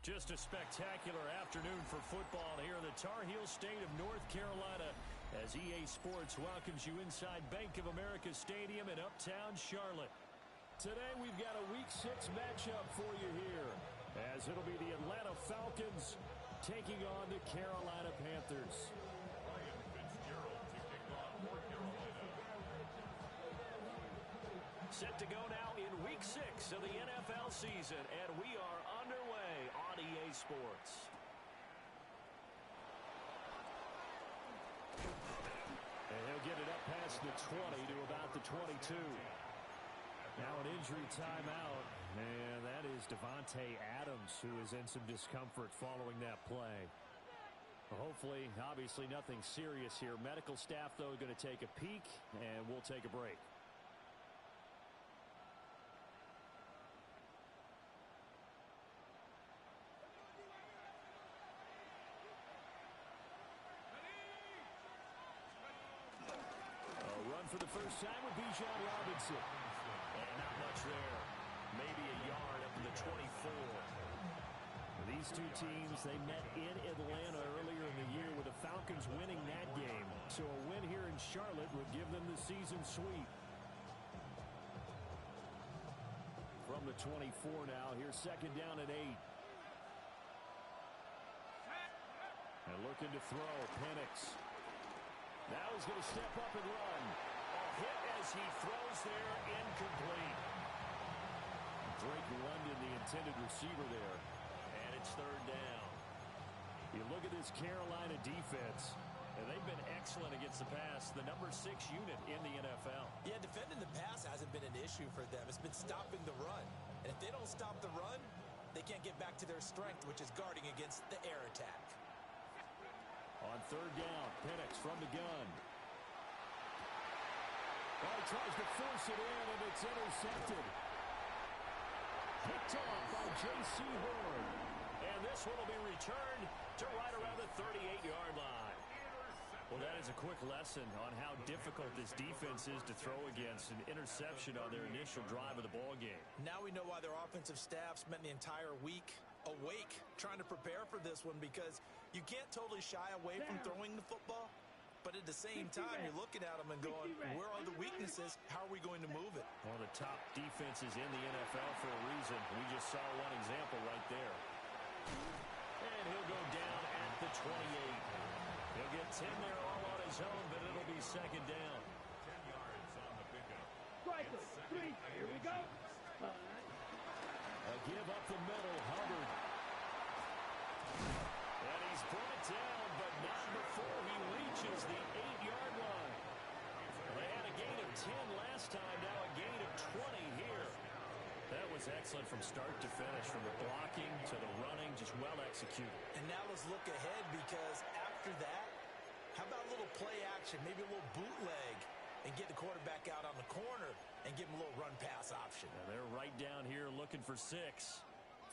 Just a spectacular afternoon for football here in the Tar Heel state of North Carolina as EA Sports welcomes you inside Bank of America Stadium in uptown Charlotte. Today we've got a Week 6 matchup for you here as it'll be the Atlanta Falcons taking on the Carolina Panthers. Set to go now in Week 6 of the NFL season, and we are underway on EA Sports. And he'll get it up past the 20 to about the 22. Now an injury timeout, and that is Devontae Adams, who is in some discomfort following that play. Hopefully, obviously nothing serious here. Medical staff, though, going to take a peek, and we'll take a break. For the first time with Bijan Robinson. And not much there. Maybe a yard up to the 24. These two teams, they met in Atlanta earlier in the year with the Falcons winning that game. So a win here in Charlotte would give them the season sweep. From the 24 now, here's second down and 8. And looking to throw, Penix. Now he's going to step up and run. Hit as he throws there, incomplete. Drake London, the intended receiver there. And it's third down. You look at this Carolina defense, and they've been excellent against the pass. The number 6 unit in the NFL. Yeah, defending the pass hasn't been an issue for them. It's been stopping the run. And if they don't stop the run, they can't get back to their strength, which is guarding against the air attack. On third down, Penix from the gun. Well, he tries to force it in, and it's intercepted. Picked off by J.C. Horn. And this one will be returned to right around the 38-yard line. Well, that is a quick lesson on how difficult this defense is to throw against. An interception on their initial drive of the ball game. Now we know why their offensive staff spent the entire week awake trying to prepare for this one, because you can't totally shy away from throwing the football. But at the same time, you're looking at them and going, where are the weaknesses? How are we going to move it? One of the top defenses in the NFL for a reason. We just saw one example right there. And he'll go down at the 28. He'll get 10 there all on his own, but it'll be second down. 10 yards on the pickup. Right, 3. Here we go. A give up the middle, Hubbard. And he's brought down, but not before he reaches the 8-yard line. They had a gain of 10 last time, now a gain of 20 here. That was excellent from start to finish, from the blocking to the running, just well executed. And now let's look ahead, because after that, how about a little play action, maybe a little bootleg, and get the quarterback out on the corner and give him a little run-pass option. Now they're right down here looking for 6.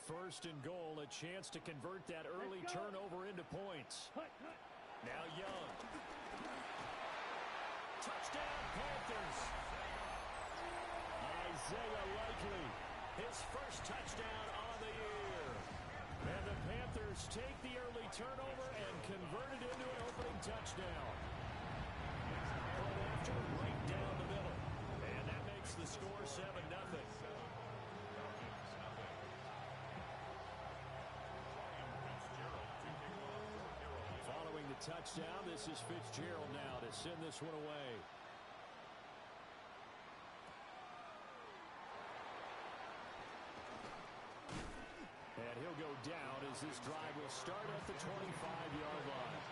First and goal, a chance to convert that early turnover into points. Now Young. Touchdown, Panthers. Isaiah Likely, his first touchdown on the year. And the Panthers take the early turnover and convert it into an opening touchdown. But after, right down the middle. And that makes the score 7-0. Following the touchdown, this is Fitzgerald now to send this one away. And he'll go down as this drive will start at the 25-yard line.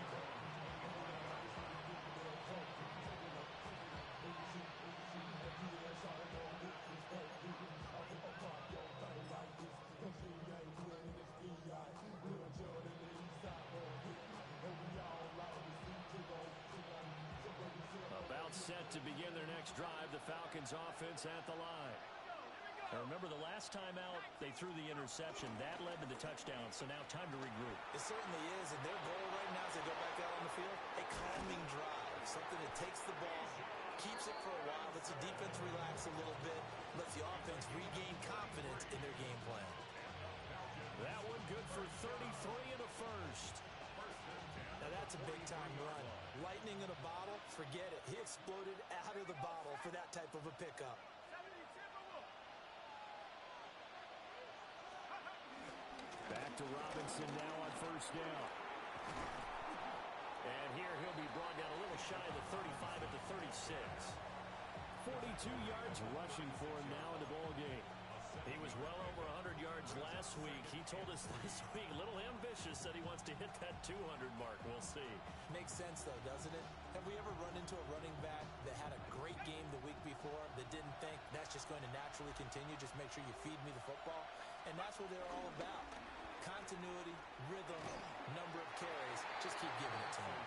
About set to begin their next drive, the Falcons offense at the line. Now remember, the last time out, they threw the interception. That led to the touchdown, so now time to regroup. It certainly is, and their goal right now as they go back out on the field, a calming drive, something that takes the ball, keeps it for a while, lets the defense relax a little bit, lets the offense regain confidence in their game plan. That one good for That's a big-time run. Lightning in a bottle, forget it. He exploded out of the bottle for that type of a pickup. Back to Robinson now on first down. And here he'll be brought down a little shy of the 35 at the 36. 42 yards rushing for him now in the ball game. He was well over 100 yards last week. He told us this week, a little ambitious, that he wants to hit that 200 mark. We'll see. Makes sense, though, doesn't it? Have we ever run into a running back that had a great game the week before that didn't think that's just going to naturally continue? Just make sure you feed me the football. And that's what they're all about. Continuity, rhythm, number of carries. Just keep giving it to him.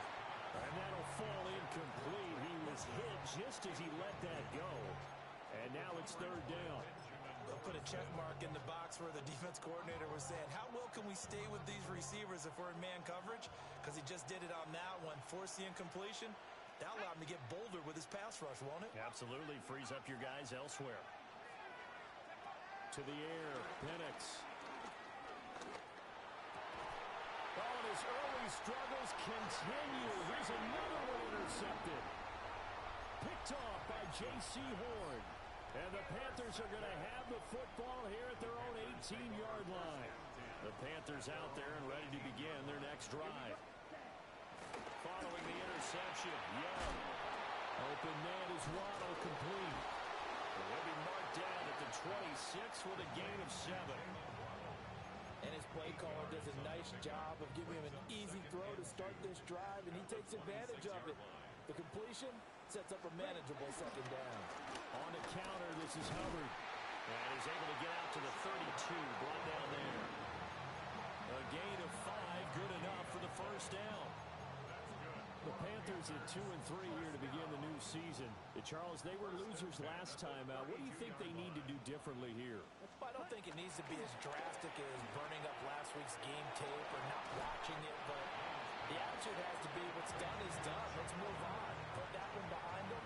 And that'll fall incomplete. He was hit just as he let that go. And now it's third down. They'll put a check mark in the box where the defense coordinator was saying, how well can we stay with these receivers if we're in man coverage? Because he just did it on that one. Force the incompletion. That'll allow him to get bolder with his pass rush, won't it? Absolutely. Frees up your guys elsewhere. To the air. Penix. Oh, and his early struggles continue. Here's another one intercepted. Picked off by J.C. Horn. And the Panthers are going to have the football here at their own 18-yard line. The Panthers out there and ready to begin their next drive. Following the interception, Young. Open man is Waddle, complete. He'll be marked down at the 26 with a gain of 7. And his play caller does a nice job of giving him an easy throw to start this drive, and he takes advantage of it. The completion sets up a manageable second down. On the counter, this is Hubbard. And he's able to get out to the 32, brought down there. A gain of 5, good enough for the first down. The Panthers at 2-3 here to begin the new season. Charles, they were losers last time out. What do you think they need to do differently here? I don't think it needs to be as drastic as burning up last week's game tape or not watching it, but the attitude has to be what's done is done. Let's move on. Put that one behind them,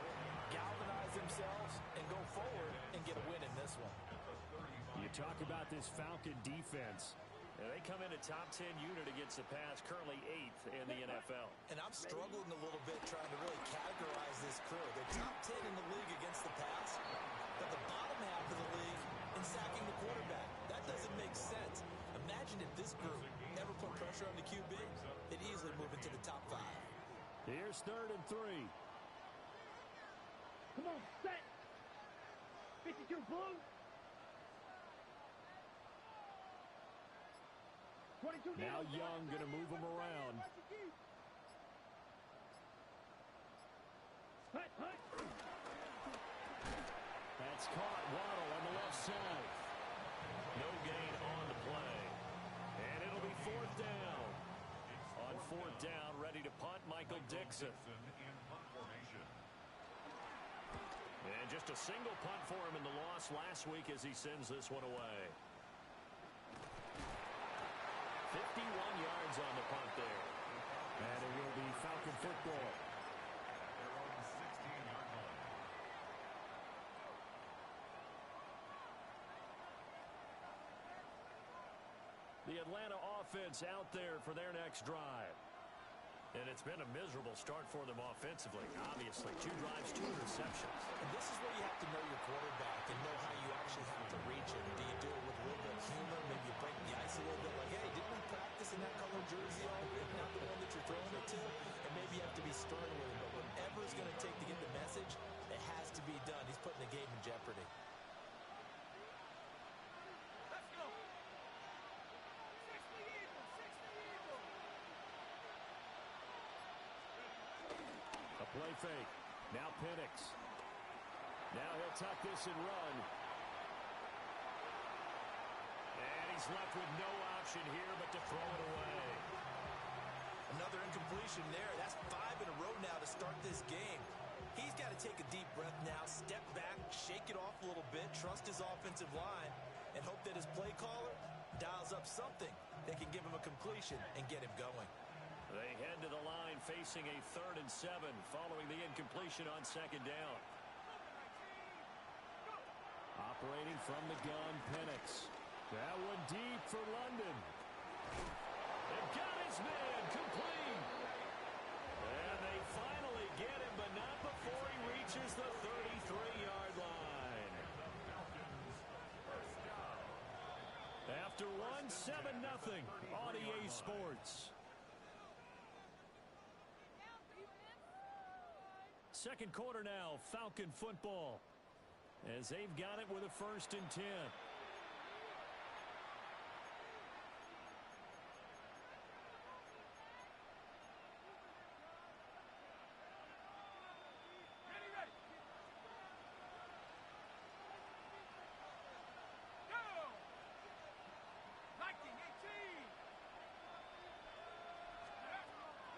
galvanize themselves, and go forward and get a win in this one. You talk about this Falcon defense. And they come in a top 10 unit against the pass, currently 8th in the NFL. And I'm struggling a little bit trying to really categorize this crew. They're top 10 in the league against the pass, but the bottom half of the league in sacking the quarterback. That doesn't make sense. Imagine if this group ever put pressure on the QB, they'd easily move into the top 5. Here's 3rd and 3. Come on, set. 52 blue. 22 now Young going to move him around. That's caught. Waddle on the left side. No gain on the play. And it'll be 4th down. On 4th down, ready to punt, Michael Dixon. And just a single punt for him in the loss last week as he sends this one away. 51 yards on the punt there. And it will be Falcon football. They're on the 16-yard line. The Atlanta offense out there for their next drive. And it's been a miserable start for them offensively. Obviously, 2 drives, 2 interceptions. And this is where you have to know your quarterback and know how you actually have to reach him. Do you do it with a little bit of humor? Maybe you break the ice a little bit. Like, hey, didn't we practice in that color jersey all week? Not the one that you're throwing it to? And maybe you have to be stern with him. But whatever it's going to take to get the message, it has to be done. He's putting the game in jeopardy. Let's go. 60 Eagles, 60 Eagles. A play fake. Now Penix. Now he'll tuck this and run. And he's left with no option here but to throw it away. Another incompletion there. That's 5 in a row now to start this game. He's got to take a deep breath now, step back, shake it off a little bit, trust his offensive line, and hope that his play caller dials up something that can give him a completion and get him going. They head to the line facing a 3rd and 7 following the incompletion on 2nd down. Operating from the gun, Penix. That one deep for London. They've got his man complete. after one, 7-0 on EA Sports. Second quarter now, Falcon football, as they've got it with a 1st and 10.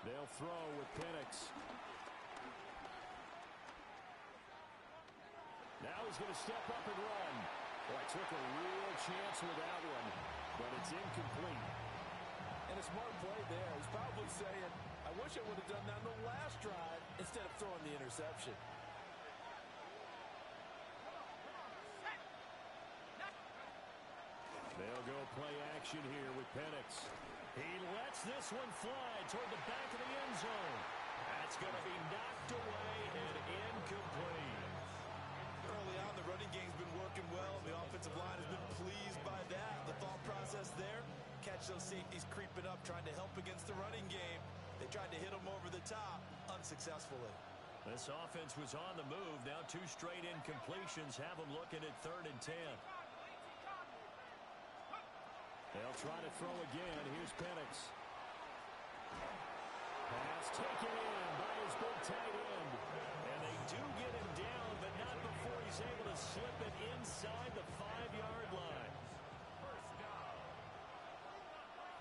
They'll throw with Penix. Now he's going to step up and run. Boy, took a real chance with that one, but it's incomplete. And a smart play there. He's probably saying, I wish I would have done that on the last drive instead of throwing the interception. They'll go play action here with Penix. He lets this one fly toward the back of the end zone. That's going to be knocked away and incomplete. Early on, the running game's been working well. The offensive line has been pleased by that. The thought process there, catch those safeties creeping up, trying to help against the running game. They tried to hit them over the top, unsuccessfully. This offense was on the move. Now 2 straight incompletions have them looking at 3rd and 10. They'll try to throw again. Here's Penix. Pass taken in by his big tight end. And they do get him down, but not before he's able to slip it inside the 5-yard line. First down.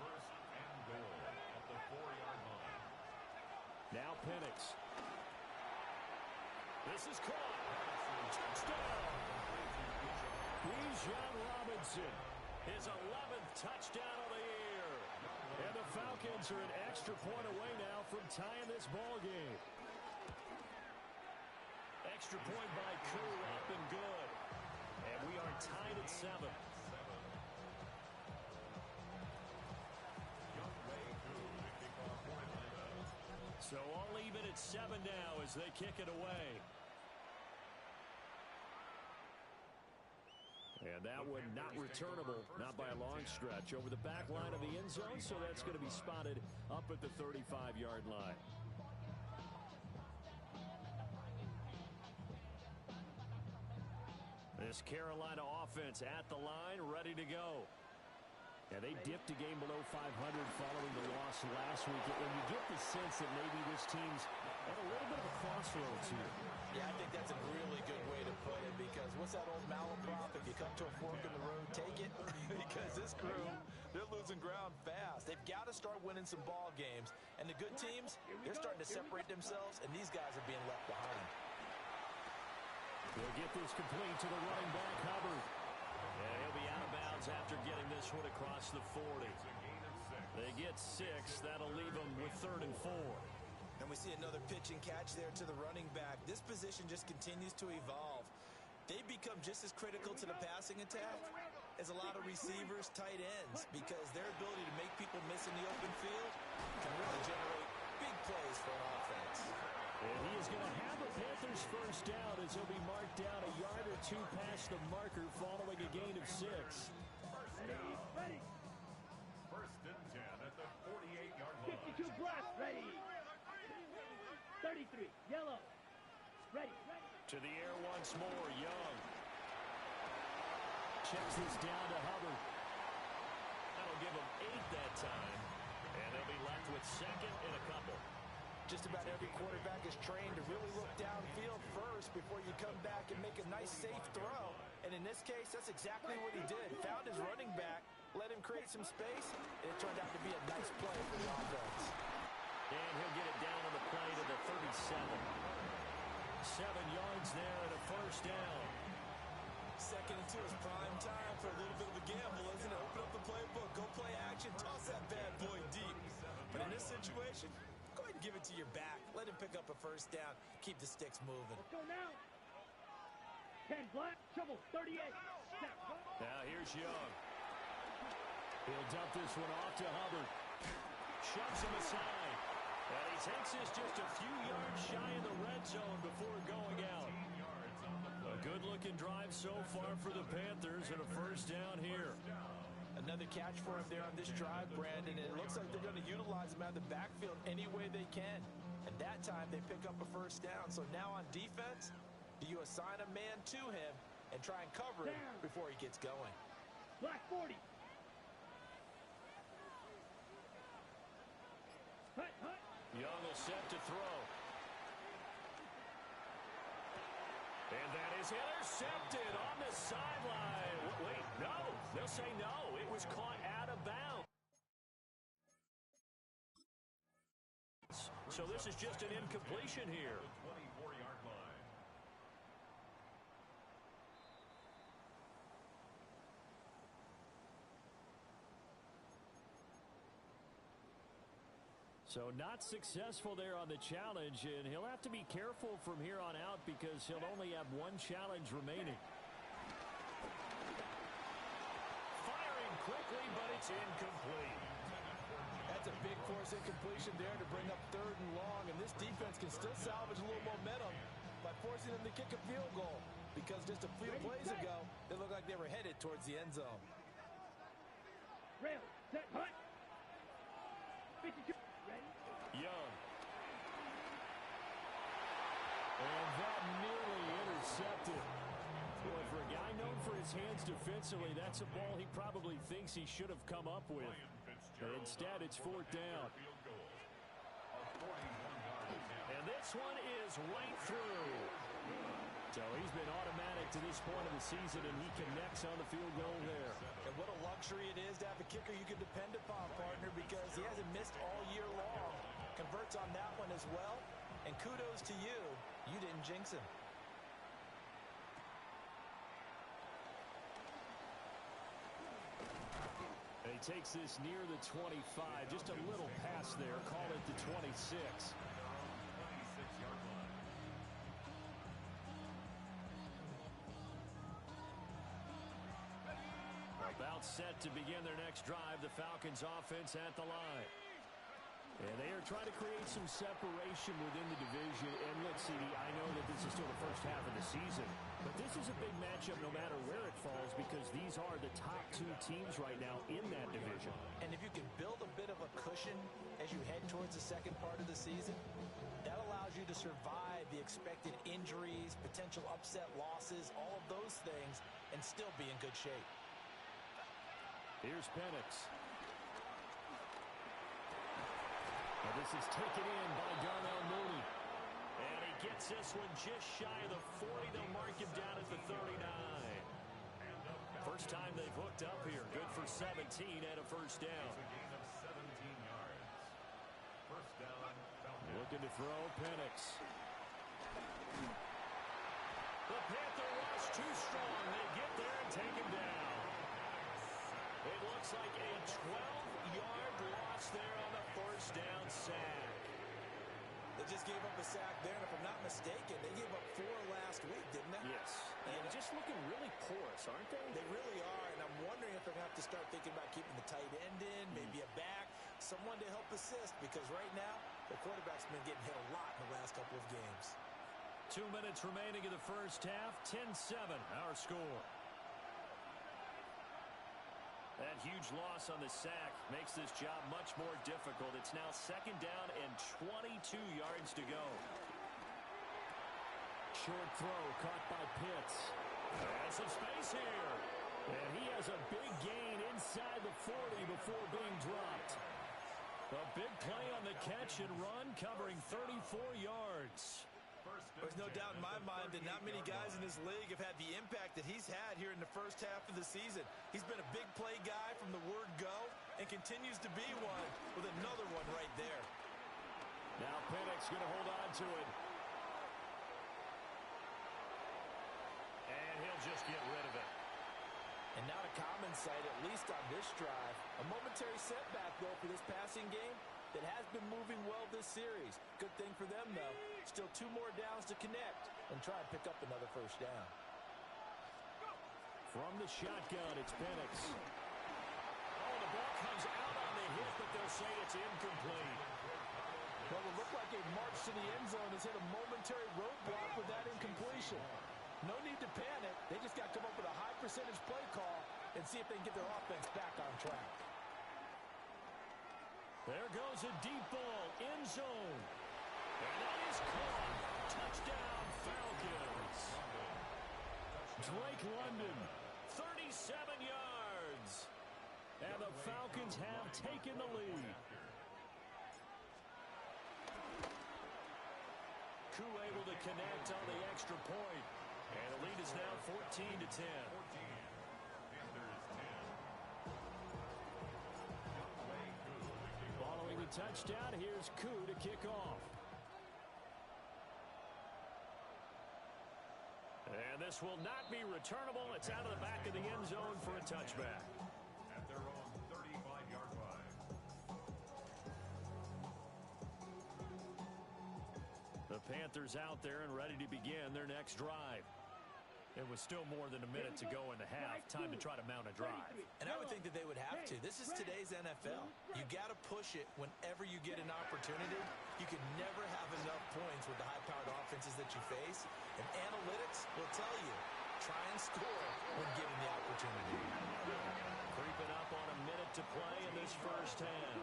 1st and goal at the 4-yard line. Now Penix. This is caught. Touchdown. Bijan Robinson. His 11th touchdown of the year. And the Falcons are an extra point away now from tying this ball game. Extra point by Koo up and good. And we are tied at 7. So all even at 7 now as they kick it away. And that one not returnable, not by a long stretch, over the back line of the end zone, so that's going to be spotted up at the 35-yard line. This Carolina offense at the line, ready to go. And they dipped a game below 500 following the loss last week. And you get the sense that maybe this team's at a little bit of a crossroads here. Yeah, I think that's a really good way to put it, because what's that old malaprop? If you come to a fork in the road, take it. Because this crew, they're losing ground fast. They've got to start winning some ball games. And the good teams, they're starting to separate themselves, and these guys are being left behind. They'll get this complete to the running back, Hubbard. And he'll be out of bounds after getting this one across the 40. They get 6. That'll leave them with 3rd and 4. And we see another pitch and catch there to the running back. This position just continues to evolve. They become just as critical to the passing attack as a lot of receivers, tight ends, because their ability to make people miss in the open field can really generate big plays for an offense. And he is going to have a Panthers first down as he'll be marked down a yard or 2 past the marker following a gain of 6. Ready. 1st and 10 at the 48-yard line. 52 black. Ready. 33. Yellow. Ready. To the air once more, Young. Checks this down to Hubbard. That'll give him 8 that time. And they'll be left with 2nd and a couple. Just about every quarterback is trained to really look downfield first before you come back and make a nice, safe throw. And in this case, that's exactly what he did. Found his running back, let him create some space, and it turned out to be a nice play for the offense. And he'll get it down on the play to the 37. 7 yards there and a first down. 2nd and 2 is prime time for a little bit of a gamble, isn't it? Open up the playbook, go play action, toss that bad boy deep. But in this situation, go ahead and give it to your back. Let him pick up a first down. Keep the sticks moving. Let's go now. 10 black. Shovel. 38. Step. Now here's Young. He'll dump this one off to Hubbard. Shoves him aside. And he takes this just a few yards shy of the red zone before going out. A good-looking drive so far for the Panthers and a first down here. A Another catch for him there on this drive, Brandon, and it looks like they're going to utilize him out of the backfield any way they can. And that time they pick up a first down. So now on defense, do you assign a man to him and try and cover him before he gets going? Black 40. Hut, hut. Young will set to throw. And that is intercepted on the sideline. Wait, no. They'll say no. It was caught out of bounds. So this is just an incompletion here. The 24-yard line. So not successful there on the challenge, and he'll have to be careful from here on out because he'll only have one challenge remaining. Firing quickly, but it's incomplete. That's a big force incompletion there to bring up 3rd and long, and this defense can still salvage a little momentum by forcing them to kick a field goal because just a few plays ago, they looked like they were headed towards the end zone. Rail, set, hut. 52. Young. And that nearly intercepted. Boy, for a guy known for his hands defensively, that's a ball he probably thinks he should have come up with. But instead, it's 4th down. And this one is right through. So he's been automatic to this point of the season, and he connects on the field goal there. And what a luxury it is to have a kicker you can depend upon, partner, because he hasn't missed all year long. Converts on that one as well. And kudos to you. You didn't jinx him. And he takes this near the 25. Just a little pass there. Call it the 26. About set to begin their next drive. The Falcons offense at the line. And they are trying to create some separation within the division. And look, CD, I know that this is still the first half of the season, but this is a big matchup no matter where it falls because these are the top 2 teams right now in that division. And if you can build a bit of a cushion as you head towards the second part of the season, that allows you to survive the expected injuries, potential upset losses, all of those things, and still be in good shape. Here's Penix. And this is taken in by Darnell Mooney. And he gets this one just shy of the 40. They'll mark him down at the 39. First time they've hooked up here. Good for 17 and a first down. A gain of 17 yards. First down, Falcons. Looking to throw, Penix. The Panther rush too strong. They get there and take him down. It looks like a 12-yard loss there on the first down sack. They just gave up a sack there, and if I'm not mistaken, they gave up 4 last week, didn't they? Yes. And just looking really porous, aren't they? They really are, and I'm wondering if they're going to have to start thinking about keeping the tight end in, maybe a back, someone to help assist, because right now, the quarterback's been getting hit a lot in the last couple of games. 2 minutes remaining in the first half, 10-7, our score. That huge loss on the sack makes this job much more difficult. It's now second down and 22 yards to go. Short throw caught by Pitts. Has some space here. And he has a big gain inside the 40 before being dropped. A big play on the catch and run covering 34 yards. There's no doubt in my mind that not many guys in this league have had the impact that he's had here in the first half of the season. He's been a big play guy from the word go and continues to be one with another one right there. Now Penix going to hold on to it. And he'll just get rid of it. And not a common sight, at least on this drive. A momentary setback, though, for this passing game that has been moving well this series. Good thing for them, though. Still 2 more downs to connect and try and pick up another first down. From the shotgun, it's Penix. Oh, the ball comes out on the hit, but they'll say it's incomplete. Well, it looked like a march to the end zone has hit a momentary roadblock with that incompletion. No need to panic. They just got to come up with a high percentage play call and see if they can get their offense back on track. There goes a deep ball, end zone. And that is caught. Touchdown, Falcons. Drake London, 37 yards. And the Falcons have taken the lead. Koo able to connect on the extra point. And the lead is now 14-10. Following the touchdown, here's Koo to kick off. And this will not be returnable. It's out of the back of the end zone for a touchback. At their own 35-yard line. The Panthers out there and ready to begin their next drive. It was still more than a minute to go in the half. Time to try to mount a drive. And I would think that they would have to. This is today's NFL. You got to push it whenever you get an opportunity. You can never have enough points with the high-powered offenses that you face. And analytics will tell you, try and score when given the opportunity. Creeping up on a minute to play in this first half.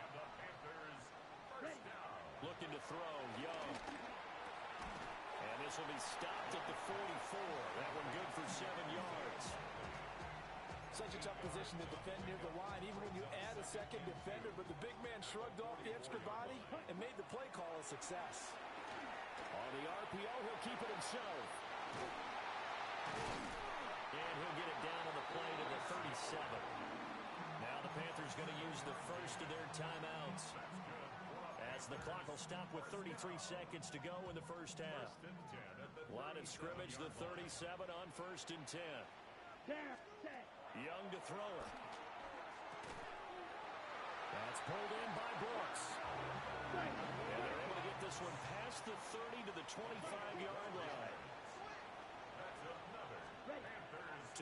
And the Panthers first down. Looking to throw, Young. And this will be stopped at the 44. That one good for 7 yards. Such a tough position to defend near the line, even when you add a second defender. But the big man shrugged off the extra body and made the play call a success. On the RPO, he'll keep it himself. And he'll get it down on the play to the 37. Now the Panthers going to use the first of their timeouts. As the clock will stop with 33 seconds to go in the first half. Line of scrimmage, the 37 on 1st and 10. Young to throw it. That's pulled in by Brooks. And they're able to get this one past the 30 to the 25-yard line.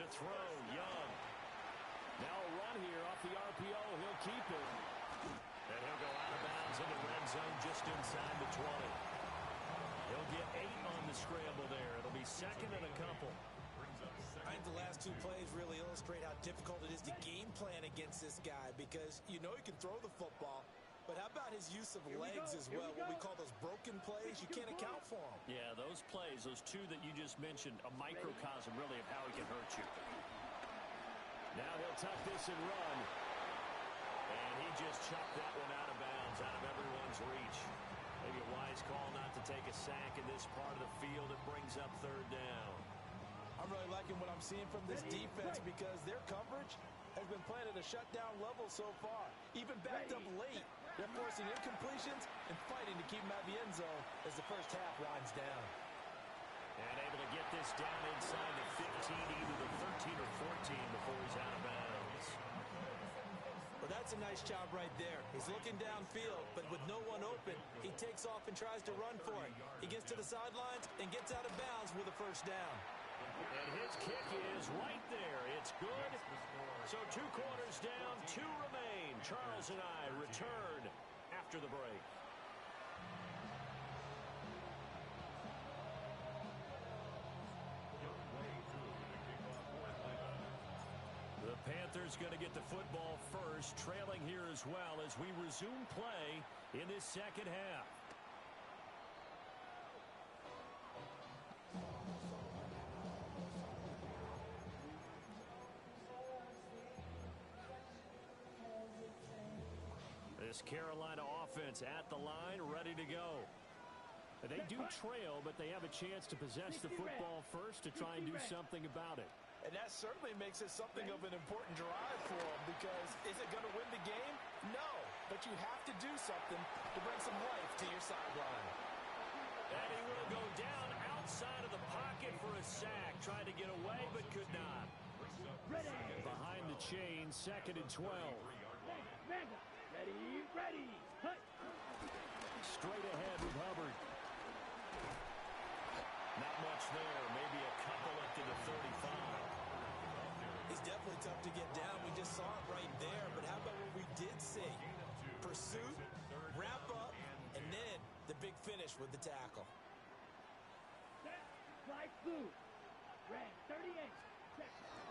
To throw, Young. Now a run here off the RPO. He'll keep it. And he'll go out of bounds in the red zone just inside the 20. He'll get 8 on the scramble there. It'll be second and a couple. I think the last 2 plays really illustrate how difficult it is to game plan against this guy because you know he can throw the football, but how about his use of legs as well, what we call those broken plays? You can't account for them. Yeah, those plays, those 2 that you just mentioned, a microcosm really of how he can hurt you. Now he'll tuck this and run. And he just chucked that one out of bounds, out of everyone's reach. Maybe a wise call not to take a sack in this part of the field. It brings up 3rd down. I'm really liking what I'm seeing from this defense because their coverage has been playing at a shutdown level so far. Even backed up late, they're forcing incompletions and fighting to keep them out of the end zone as the first half winds down. And able to get this down inside the 15, either the 13 or 14 before he's out of bounds. Well, that's a nice job right there. He's looking downfield, but with no one open, he takes off and tries to run for it. He gets to the sidelines and gets out of bounds with a first down. And his kick is right there. It's good. So 2 quarters down, 2 remain. Charles and I return after the break. The Panthers going to get the football first, trailing here as well as we resume play in this second half. This Carolina offense at the line, ready to go. They do trail, but they have a chance to possess the football first to try and do something about it. And that certainly makes it something of an important drive for them because is it going to win the game? No, but you have to do something to bring some life to your sideline. And he will go down outside of the pocket for a sack. Tried to get away, but could not. Behind the chain, 2nd and 12. Ready. Straight ahead with Hubbard. Not much there. Maybe a couple up to the 35. He's definitely tough to get down. We just saw it right there. But how about what we did see? Pursuit, wrap up, and then the big finish with the tackle. Fly blue. Red 38.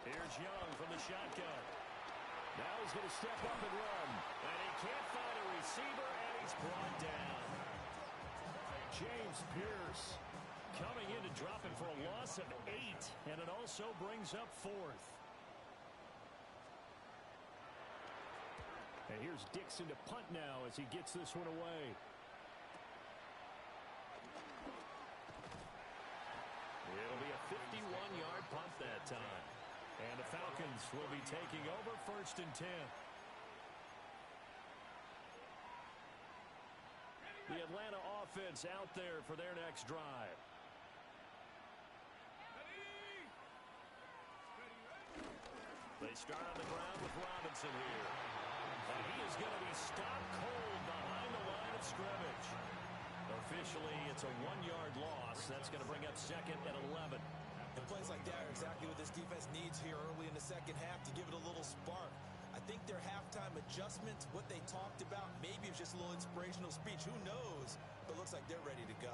Here's Young from the shotgun. Now he's going to step up and run. And he can't find a receiver, and he's brought down. James Pierce coming in to drop it for a loss of 8, and it also brings up 4th. And here's Dixon to punt now as he gets this one away. It'll be a 51-yard punt that time. And the Falcons will be taking over 1st and 10. The Atlanta offense out there for their next drive. They start on the ground with Robinson here. And he is going to be stopped cold behind the line of scrimmage. Officially, it's a 1-yard loss. That's going to bring up 2nd and 11. And plays like that are exactly what this defense needs here early in the second half to give it a little spark. I think their halftime adjustments, what they talked about, maybe it's just a little inspirational speech. Who knows? But it looks like they're ready to go.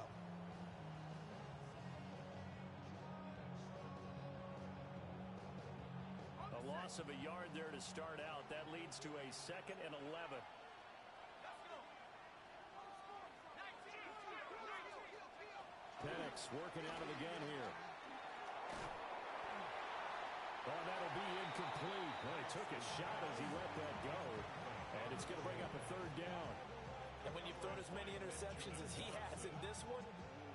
A loss of a yard there to start out. That leads to a 2nd and 11. Penix working out of the gun here. Oh, that'll be incomplete. Well, he took a shot as he let that go. And it's going to bring up a 3rd down. And when you've thrown as many interceptions as he has in this one,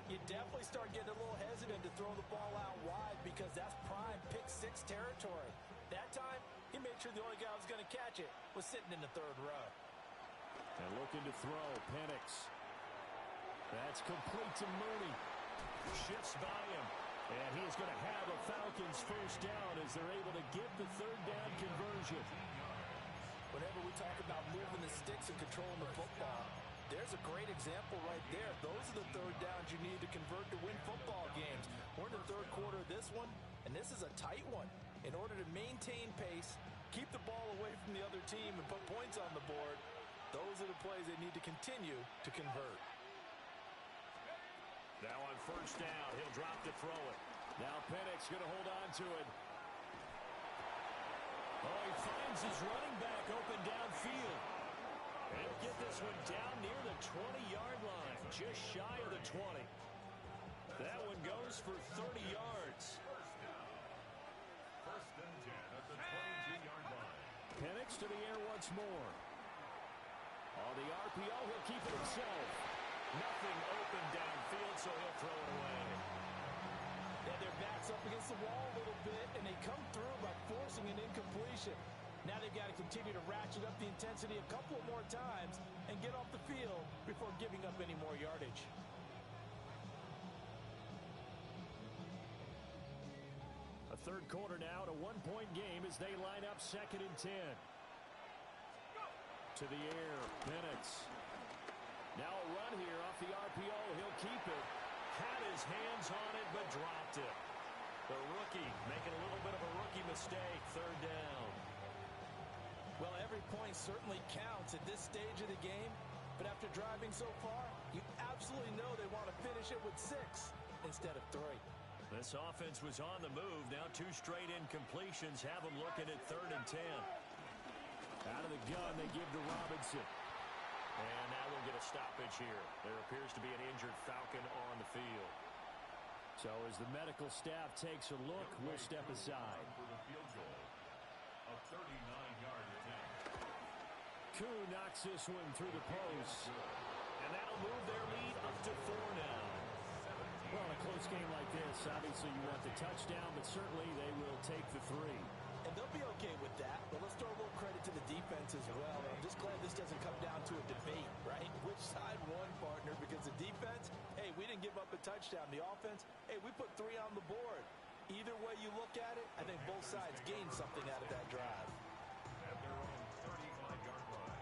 you definitely start getting a little hesitant to throw the ball out wide because that's prime pick-6 territory. That time, he made sure the only guy who was going to catch it was sitting in the 3rd row. And looking to throw, Penix. That's complete to Mooney. Shifts by him. And he is going to have a Falcons 1st down as they're able to get the 3rd down conversion. Whenever we talk about moving the sticks and controlling the football, there's a great example right there. Those are the 3rd downs you need to convert to win football games. We're in the 3rd quarter of this one, and this is a tight one. In order to maintain pace, keep the ball away from the other team, and put points on the board, those are the plays they need to continue to convert. Now on 1st down, he'll drop to throw it. Now Penix going to hold on to it. Oh, he finds his running back open downfield. And he'll get this one down near the 20-yard line, just shy of the 20. That one goes for 30 yards. 1st and 10 at the 22-yard line. Penix to the air once more. On the RPO, he'll keep it himself. Nothing open downfield, so he'll throw it away. Yeah, their back's up against the wall a little bit, and they come through by forcing an incompletion. Now they've got to continue to ratchet up the intensity a couple of more times and get off the field before giving up any more yardage. A 3rd quarter now, at a 1-point game as they line up 2nd and 10. To the air, Penix. Now a run here off the RPO. He'll keep it. Had his hands on it, but dropped it. The rookie making a little bit of a rookie mistake. 3rd down. Well, every point certainly counts at this stage of the game. But after driving so far, you absolutely know they want to finish it with 6 instead of 3. This offense was on the move. Now 2 straight incompletions have them looking at 3rd and 10. Out of the gun, they give to Robinson. And now we'll get a stoppage here. There appears to be an injured Falcon on the field. So as the medical staff takes a look, we'll step aside. For the field goal, a 39-yard attempt. Koo knocks this one through the post. And that'll move their lead up to 4 now. Well, in a close game like this, obviously you want the touchdown, but certainly they will take the 3. And they'll be okay with that, but let's throw a little credit to the defense as well. And I'm just glad this doesn't come down to a debate, right? Which side won, partner? Because the defense, hey, we didn't give up a touchdown. The offense, hey, we put 3 on the board. Either way you look at it, I think both sides gained something out of that drive. At their own 35-yard line.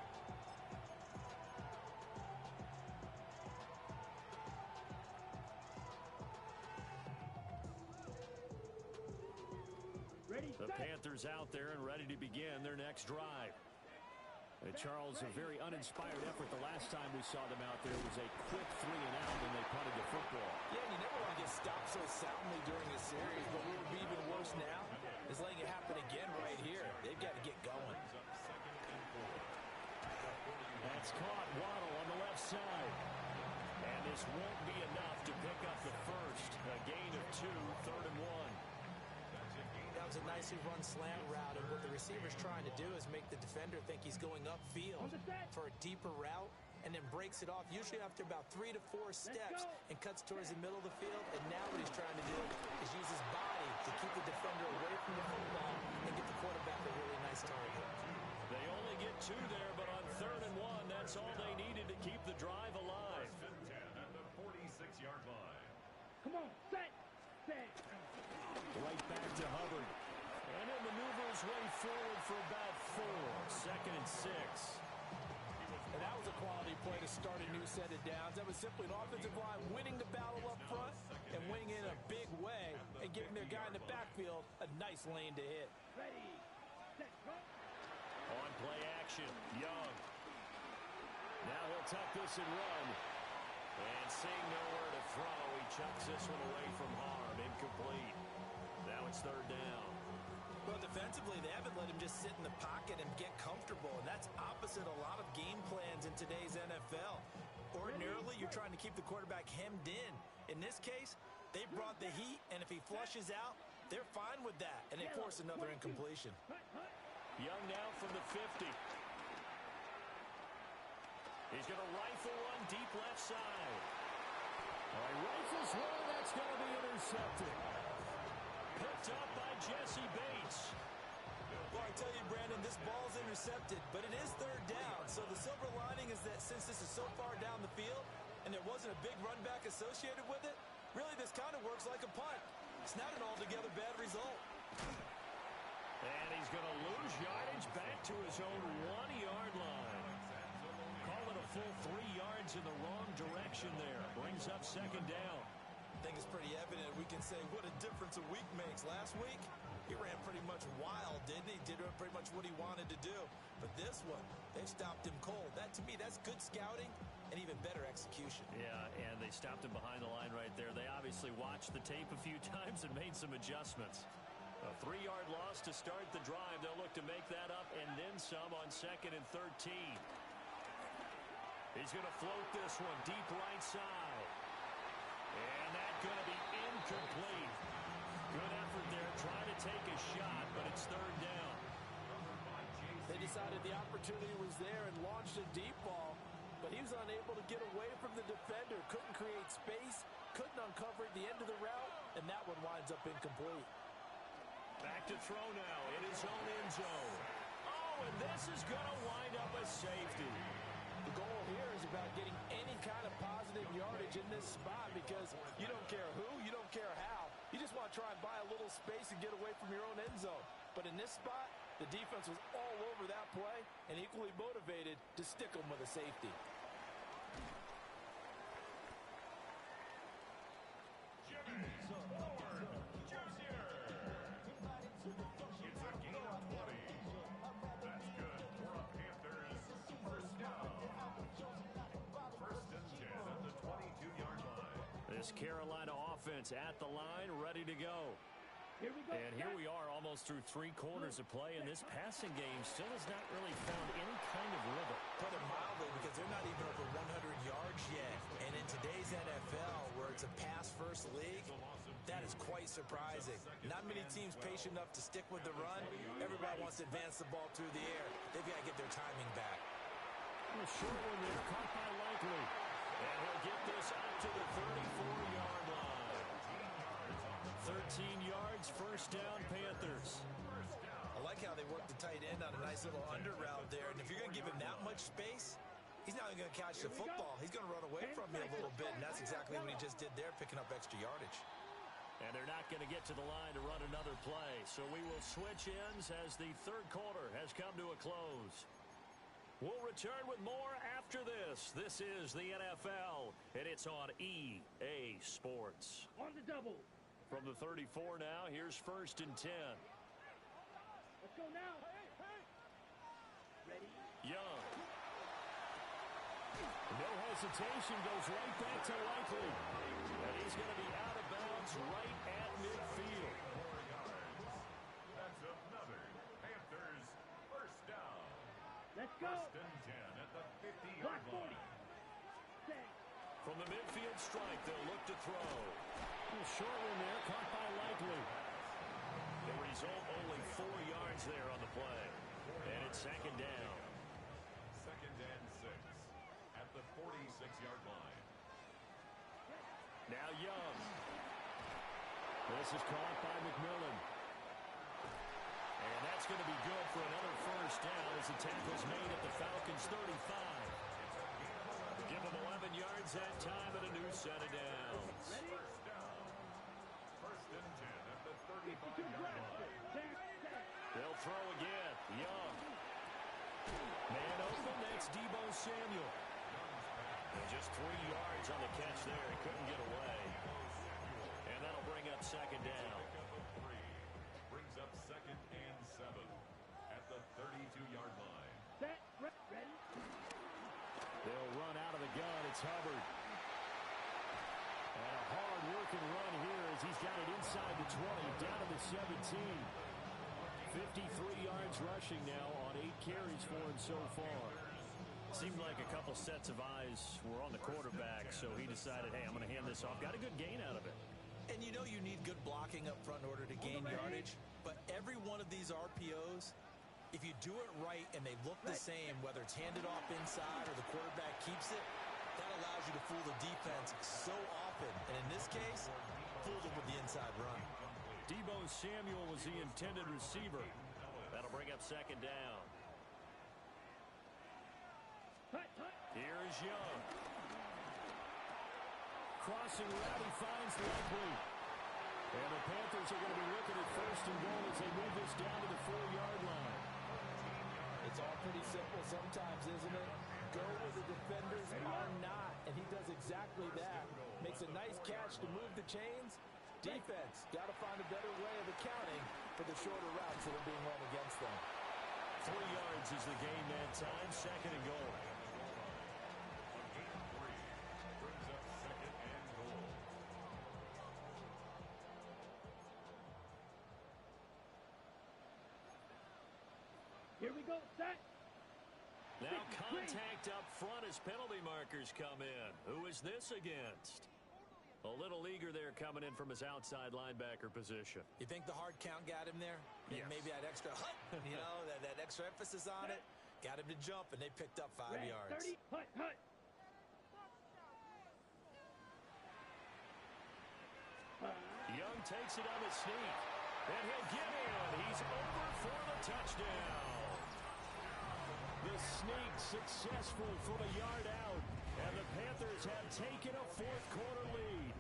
The Panthers out there and ready to begin their next drive. Charles, a very uninspired effort. The last time we saw them out there was a quick 3 and out, and they punted the football. Yeah, you never want to get stopped so soundly during a series, but what would be even worse now is letting it happen again right here. They've got to get going. That's caught. Waddle on the left side. And this won't be enough to pick up the first. A gain of 2, 3rd and 1. That was a nicely run slant route, and what the receiver's trying to do is make the defender think he's going upfield for a deeper route, and then breaks it off, usually after about 3 to 4 steps, and cuts towards the middle of the field. And now what he's trying to do is use his body to keep the defender away from the football and get the quarterback a really nice target. They only get 2 there, but on 3rd and 1, that's all they needed to keep the drive alive. 10 at the 46-yard line. Come on, set. Right back to Hubbard. And it maneuvers way forward for about 4. 2nd and 6. And that was a quality play to start a new set of downs. That was simply an offensive line winning the battle up front and winning in a big way and giving their guy in the backfield a nice lane to hit. Ready, set, go. On play action, Young. Now he'll tuck this and run. And seeing nowhere to throw, he chucks this one away from harm. Incomplete. Now it's 3rd down. Well, defensively, they haven't let him just sit in the pocket and get comfortable, and that's opposite a lot of game plans in today's NFL. Ordinarily, you're trying to keep the quarterback hemmed in. In this case, they brought the heat, and if he flushes out, they're fine with that, and they force another incompletion. Young now from the 50. He's going to rifle one deep left side. All right, rifles one, that's going to be intercepted. Picked up by Jesse Bates. Well, I tell you, Brandon, this ball's intercepted, but it is 3rd down. So the silver lining is that since this is so far down the field and there wasn't a big run back associated with it, really this kind of works like a punt. It's not an altogether bad result. And he's going to lose yardage back to his own 1-yard line. Call it a full 3 yards in the wrong direction there. Brings up 2nd down. I think it's pretty evident. We can say what a difference a week makes. Last week, he ran pretty much wild, didn't he? Did pretty much what he wanted to do. But this one, they stopped him cold. That, to me, that's good scouting and even better execution. Yeah, and they stopped him behind the line right there. They obviously watched the tape a few times and made some adjustments. A 3-yard loss to start the drive. They'll look to make that up and then some on 2nd and 13. He's going to float this one deep right side. And that's going to be incomplete. Good effort there, trying to take a shot, but it's 3rd down. They decided the opportunity was there and launched a deep ball, but he was unable to get away from the defender, couldn't create space, couldn't uncover at the end of the route, and that one winds up incomplete. Back to throw now in his own end zone. Oh, and this is going to wind up a safety. The goal here is about getting any kind of positive yardage in this spot because you don't care who, you don't care how. You just want to try and buy a little space and get away from your own end zone. But in this spot, the defense was all over that play and equally motivated to stick them with a safety. Carolina offense at the line, ready to go. Here we go. And here we are almost through 3 quarters of play, and this passing game still has not really found any kind of rhythm. Put it mildly, because they're not even over 100 yards yet. And in today's NFL, where it's a pass-first league, that is quite surprising. Not many teams patient enough to stick with the run. Everybody wants to advance the ball through the air. They've got to get their timing back. A short one there, caught by Likely. And he'll get this out to the 34-yard line. 13 yards, 1st down, Panthers. I like how they worked the tight end on a nice little under route there. And if you're going to give him that much space, he's not even going to catch the football. He's going to run away from me a little bit, and that's exactly what he just did there, picking up extra yardage. And they're not going to get to the line to run another play. So we will switch ends as the 3rd quarter has come to a close. We'll return with more after this. This is the NFL, and it's on EA Sports. On the double. From the 34 now, here's 1st and 10. Let's go now. Ready? Young. No hesitation, goes right back to Likely. And he's going to be out of bounds right at midfield. Let's go. First and 10 at the 50-yard line. Set. From the midfield strike, they'll look to throw. Short one there, caught by Likely. The result, only 4 yards there on the play. And it's second down. Second and 6 at the 46-yard line. Now Young. This is caught by McMillan. And that's going to be good for another first down as the tackle's made at the Falcons' 35. Give them 11 yards that time and a new set of downs. First down. First and 10 at the 35-yard line. They'll throw again. Young. Man open, that's Deebo Samuel. And just 3 yards on the catch there. He couldn't get away. And that'll bring up second down. Brings up second and 7 at the 32-yard line. Set. Ready. They'll run out of the gun. It's Hubbard. And a hard-working run here as he's got it inside the 20, down to the 17. 53 yards rushing now on 8 carries for him so far. Seemed like a couple sets of eyes were on the quarterback, so he decided, hey, I'm going to hand this off. Got a good gain out of it. And you know you need good blocking up front in order to gain yardage. But every one of these RPOs, if you do it right and they look the same, whether it's handed off inside or the quarterback keeps it, that allows you to fool the defense so often. And in this case, fooled them with the inside run. Deebo Samuel was the intended receiver. That'll bring up second down. Here's Young. Crossing route, he finds Likely. And the Panthers are going to be looking at first and goal as they move this down to the 4-yard line. It's all pretty simple sometimes, isn't it? Go where the defenders are not, and he does exactly that. Makes a nice catch to move the chains. Defense got to find a better way of accounting for the shorter routes that are being run against them. 3 yards is the gain that time, second and goal. Brings up second and goal. Here we go. Set. Now contact up front as penalty markers come in. Who is this against? A little eager there coming in from his outside linebacker position. You think the hard count got him there? Yes. Maybe that extra hut, you know, that extra emphasis on it. Got him to jump, and they picked up 5 yards. 30. Hut. Young takes it on the sneak. And he'll get in. He's over for the touchdown. The sneak successful from a yard out. And the Panthers have taken a fourth-quarter lead.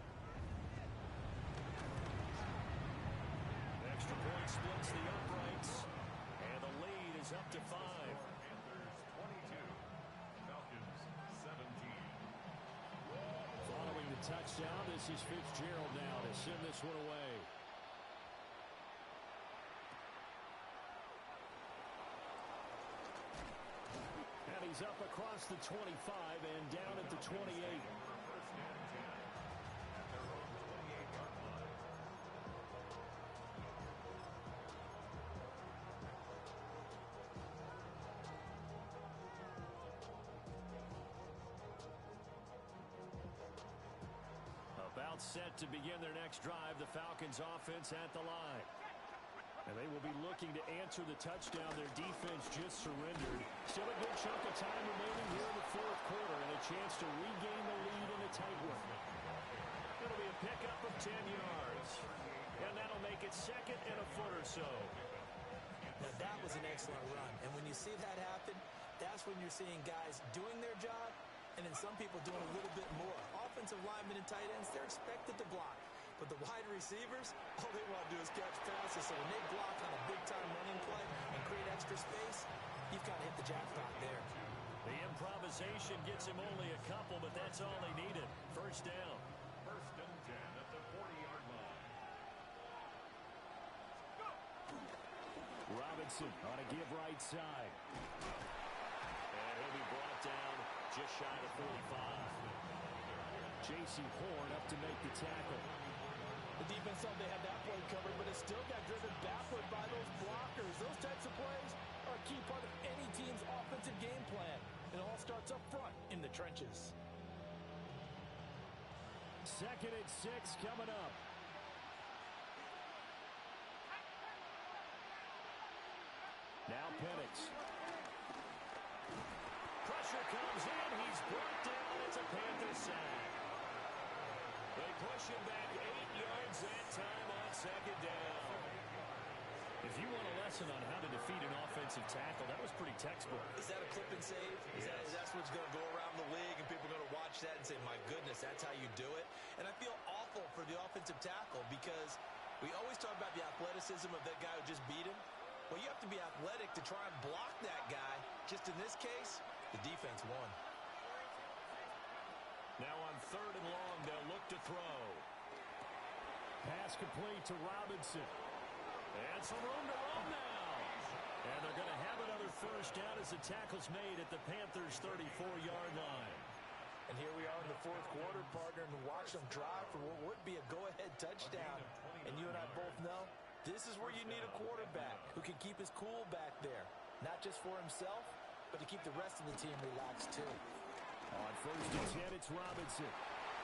Extra point splits the uprights. And the lead is up to 5. Panthers 22. Falcons 17. Following the touchdown, this is Fitzgerald now to send this one away. And he's up across the 25 and down at the 28. First and 10 at their own 28-yard line. About set to begin their next drive, the Falcons offense at the line. And they will be looking to answer the touchdown their defense just surrendered. Still a good chunk of time remaining here in the fourth quarter and a chance to regain the lead in a tight one. It'll be a pickup of 10 yards. And that'll make it second and a foot or so. Now, that was an excellent run. And when you see that happen, that's when you're seeing guys doing their job and then some people doing a little bit more. Offensive linemen and tight ends, they're expected to block. But the wide receivers, all they want to do is catch passes. So when they block on a big-time running play and create extra space, you've got to hit the jackpot there. The improvisation gets him only a couple, but that's all they needed. First down. First and 10 at the 40-yard line. Robinson on a give right side. And he'll be brought down just shy of 45. J.C. Horn up to make the tackle. The defense thought they had that play covered, but it still got driven backward by those blockers. Those types of plays are are a key part of any team's offensive game plan. It all starts up front in the trenches. 2nd and 6 coming up. Now Penix. Pressure comes in. He's brought down. It's a Panthers sack. They push him back 8 yards that time on 2nd down. If you want a lesson on how to defeat an offensive tackle, that was pretty textbook. Is that a clip and save? Is that what's going to go around the league and people are going to watch that and say, my goodness, that's how you do it? And I feel awful for the offensive tackle because we always talk about the athleticism of that guy who just beat him. Well, you have to be athletic to try and block that guy. Just in this case, the defense won. Now on 3rd and long, they'll look to throw. Pass complete to Robinson. And some room to run now. And they're going to have another first down as the tackle's made at the Panthers' 34-yard line. And here we are in the 4th quarter, partner, and watch them drive for what would be a go-ahead touchdown. And you and I both know this is where you need a quarterback who can keep his cool back there. Not just for himself, but to keep the rest of the team relaxed too. On 1st and 10, it's Robinson.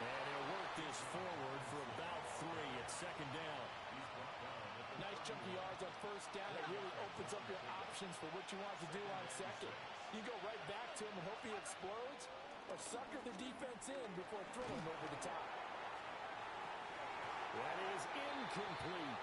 And he'll work this forward for about 3 at 2nd down. Nice chunky yards on 1st down. It really opens up your options for what you want to do on 2nd. You go right back to him and hope he explodes, or sucker the defense in before throwing over the top. That is incomplete.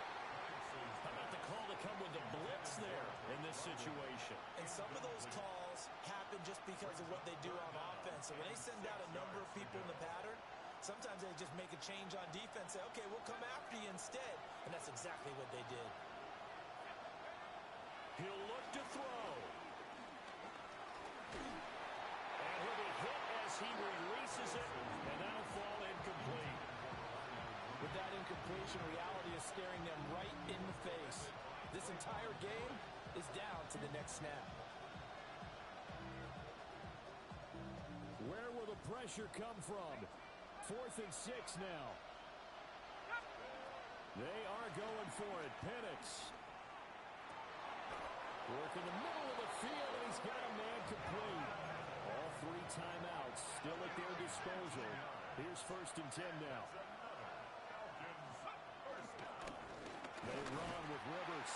How about the call to come with the blitz there in this situation? And some of those calls happen just because of what they do on offense. So when they send out a number of people in the pattern, sometimes they just make a change on defense, say, okay, we'll come after you instead. And that's exactly what they did. He'll look to throw. And he'll be hit as he releases it, and that'll fall incomplete. With that incompletion, reality is staring them right in the face. This entire game is down to the next snap. Where will the pressure come from? 4th and 6 now. They are going for it. Penix. Work in the middle of the field, and he's got a man complete. All 3 timeouts still at their disposal. Here's 1st and 10 now. They run with Rivers.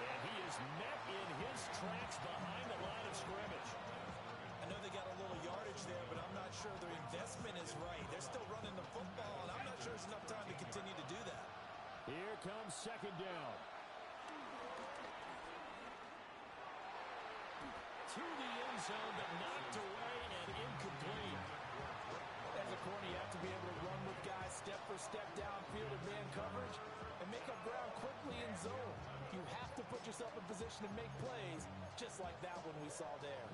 And he is met in his tracks behind the line of scrimmage. I know they got a little yardage there, but I'm not sure their investment is right. They're still running the football, and I'm not sure there's enough time to continue to do that. Here comes 2nd down. To the end zone, but knocked away and incomplete. As a corner, you have to be able to run with guys step for step downfield in man coverage and make up ground quickly in zone. You have to put yourself in position to make plays, just like that one we saw there.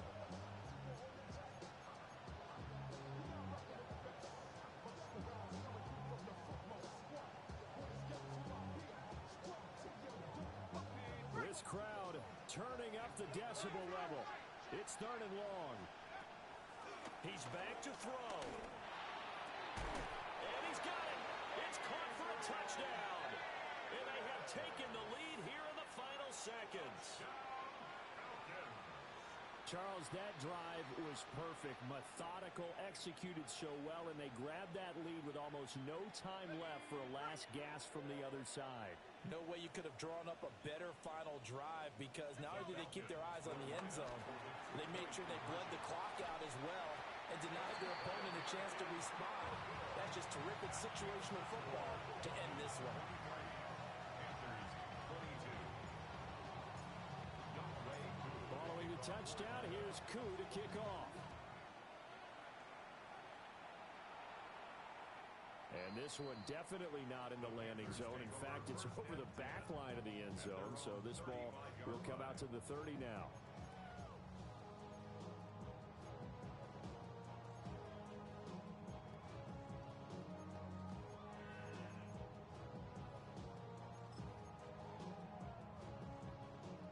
This crowd turning up the decibel level. It's 3rd and long. He's back to throw. And he's got it. It's caught for a touchdown. And they have taken the lead here in the final seconds. Charles, that drive was perfect. Methodical, executed so well, and they grabbed that lead with almost no time left for a last gasp from the other side. No way you could have drawn up a better final drive, because not only did they keep their eyes on the end zone, they made sure they bled the clock out as well and denied their opponent a chance to respond. That's just terrific situational football to end this one. Following the touchdown, here's Koo to kick off. And this one definitely not in the landing zone. In fact, it's over the back line of the end zone, so this ball will come out to the 30 now.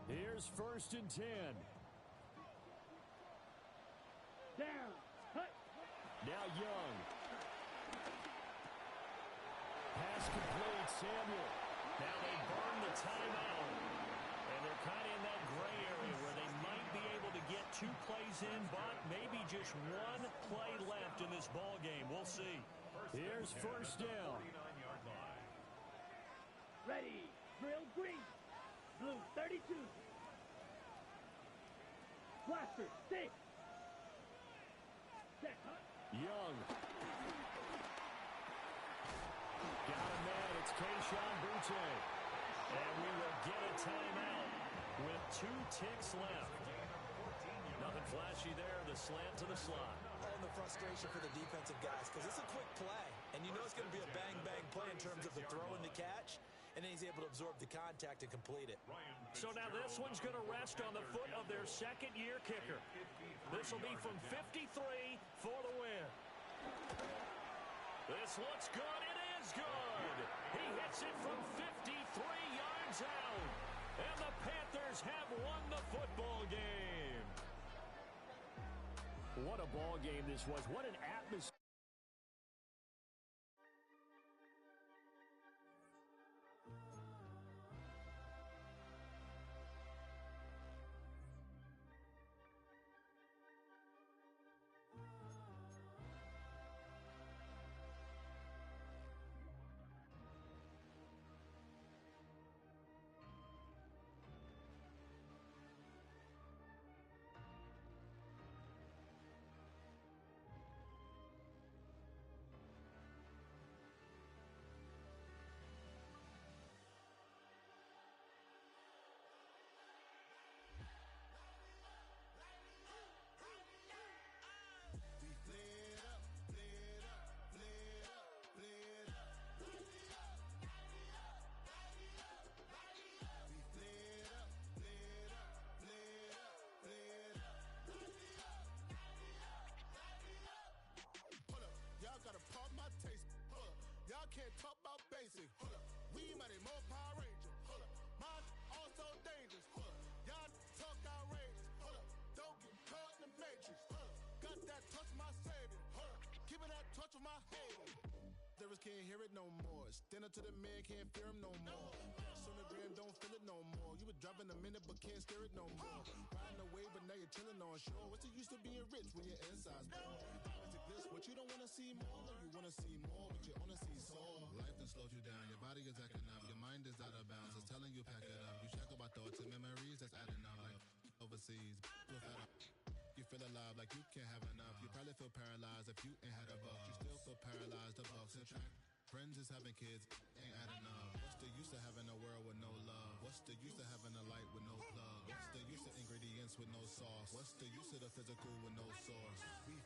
Here's 1st and 10. Down. Hut. Now Young. Pass complete, Samuel. Now they burn the timeout. And they're kind of in that gray area where they might be able to get 2 plays in, but maybe just 1 play left in this ball game. We'll see. Here's first down. 49-yard line. Ready. Drill green. Blue 32. Blaster 6. Set hunt. Young. Got a man. It's Keyshawn Butte. And we will get a timeout with 2 ticks left. Nothing flashy there. The slant to the slot. And the frustration for the defensive guys because it's a quick play. And you know it's going to be a bang-bang play in terms of the throw and the catch. And then he's able to absorb the contact and complete it. So now this one's going to rest on the foot of their second-year kicker. This will be from 53 for the win. This looks good. It is good. He hits it from 53 yards out. And the Panthers have won the football game. What a ball game this was. What an atmosphere. Can't talk about basic. We mighty more Power Ranger. Mine also dangerous. Y'all talk outrageous. Don't get caught in the matrix. Got that touch of my savior. Keeping that touch of my haters. There can't hear it no more. Stand up to the man, can't fear him no more. Sonogram don't feel it no more. You were driving a minute but can't steer it no more. Riding away but now you're chilling on shore. What's the use of being rich when your inside's poor? This, what you don't want to see more, no, you want to see more, but you only see soul. Life done slowed you down, your body is acting up, your mind is out of bounds, it's telling you pack it up. You shackle by thoughts and memories that's adding up, like overseas. You feel alive like you can't have enough. You probably feel paralyzed if you ain't had a buck. You still feel paralyzed, the bucks and track. Friends is having kids, ain't adding up. What's the use of having a world with no love? What's the use of having a light with no plug? What's the use of ingredients with no sauce? What's the use of the physical with no source? We